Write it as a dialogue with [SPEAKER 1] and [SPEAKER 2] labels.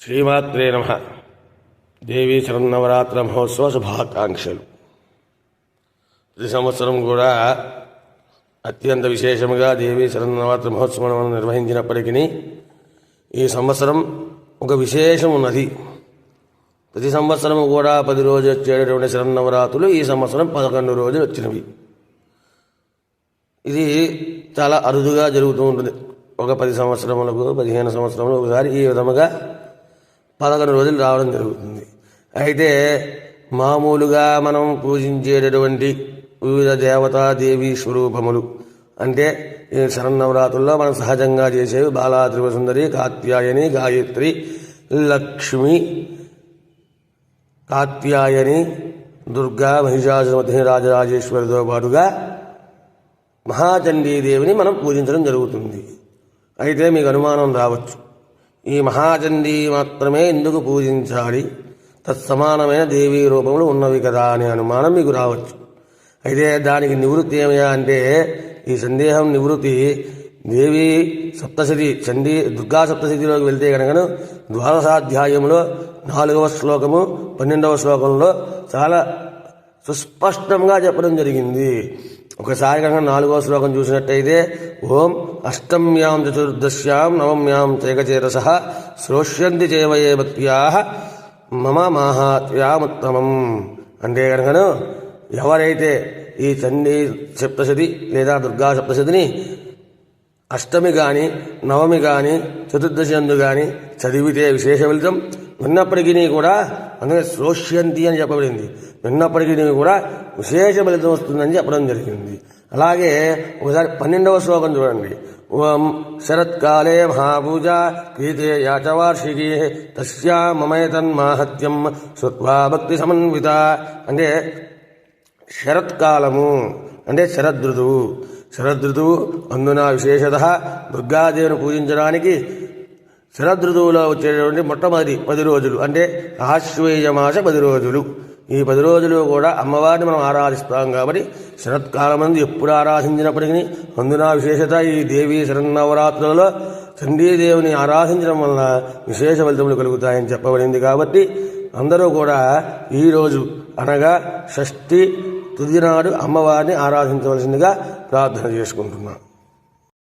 [SPEAKER 1] శ్రీమాత్రే నమః. దేవీ శరన్నవరాత్రి మహోత్సవ శుభాకాంక్షలు. ప్రతి సంవత్సరం కూడా అత్యంత విశేషముగా దేవీ శరన్నవరాత్రి మహోత్సవం నిర్వహించినప్పటికీ ఈ సంవత్సరం ఒక విశేషం ఉన్నది. ప్రతి సంవత్సరం కూడా 10 రోజులు వచ్చేటటువంటి శరన్నవరాత్రులు ఈ సంవత్సరం 11 రోజులు వచ్చినవి. ఇది చాలా అరుదుగా జరుగుతూ ఉంటుంది. ఒక 10 సంవత్సరములకు 15 సంవత్సరములకు ఒకసారి ఈ విధముగా 11 రోజులు రావడం జరుగుతుంది. అయితే మామూలుగా మనం పూజించేటటువంటి వివిధ దేవతాదేవి స్వరూపములు అంటే ఈ శరన్నవరాత్రుల్లో మనం సహజంగా చేసేవి బాలా త్రిపుర సుందరి, కాత్యాయని, గాయత్రి, లక్ష్మి, కాత్యాయని, దుర్గా, మహిషాసురమర్దిని, రాజరాజేశ్వరితో పాటుగా మహాచండీదేవిని మనం పూజించడం జరుగుతుంది. అయితే మీకు అనుమానం రావచ్చు, ఈ మహాచండీ మాత్రమే ఎందుకు పూజించాలి, తత్సమానమైన దేవీ రూపములు ఉన్నవి కదా అనే అనుమానం మీకు రావచ్చు. అయితే దానికి నివృత్తి ఏమయ్యా అంటే, ఈ సందేహం నివృత్తి దేవి సప్తశతి చండీ దుర్గా సప్తశతిలోకి వెళ్తే కనుక 12వ అధ్యాయంలో 4వ శ్లోకము 12వ శ్లోకంలో చాలా సుస్పష్టంగా చెప్పడం జరిగింది. ఒకసారి కనుక 4వ శ్లోకం చూసినట్టయితే, ఓం అష్టమ్యాం చతుర్దశ్యాం నవమ్యాం చైకచేతస శ్రోష్యంతి చేవయే భక్త్యా మమ మాహాత్మ్యాముత్తమం అంటే కనుకను ఎవరైతే ఈ చండీ సప్తశతి లేదా దుర్గా సప్తశతిని అష్టమి కానీ నవమి కానీ చతుర్దశి అందు కానీ చదివితే విశేష ఫలితం, విన్నప్పటికీ కూడా అందుకే శ్రోష్యంతి అని చెప్పబడింది, విన్నప్పటికీ కూడా విశేష ఫలితం వస్తుందని చెప్పడం జరిగింది. అలాగే ఒకసారి 12వ శ్లోకం చూడండి. ఓం శరత్కాలే మహాపూజ క్రీతే యాచవార్షికీ తస్యా మమైతన్మాహత్యం శ్రుత్వా భక్తి సమన్విత అంటే శరత్కాలము అంటే శరదృతువు. శరదృతువు అందున విశేషత దుర్గాదేవిని పూజించడానికి శరదృతువులో వచ్చేటువంటి మొట్టమొదటి 10 రోజులు అంటే ఆశ్వేయమాస 10 రోజులు. ఈ 10 రోజులు కూడా అమ్మవారిని మనం ఆరాధిస్తాం కాబట్టి శరత్కాలమందు ఎప్పుడు ఆరాధించినప్పటికీ అందున విశేషత ఈ దేవీ శరన్నవరాత్రులలో చండీదేవిని ఆరాధించడం వలన విశేష ఫలితములు కలుగుతాయని చెప్పబడింది. కాబట్టి అందరూ కూడా ఈరోజు అనగా షష్ఠి తుది నాడు అమ్మవారిని ఆరాధించవలసిందిగా ప్రార్థన చేసుకుంటున్నాం.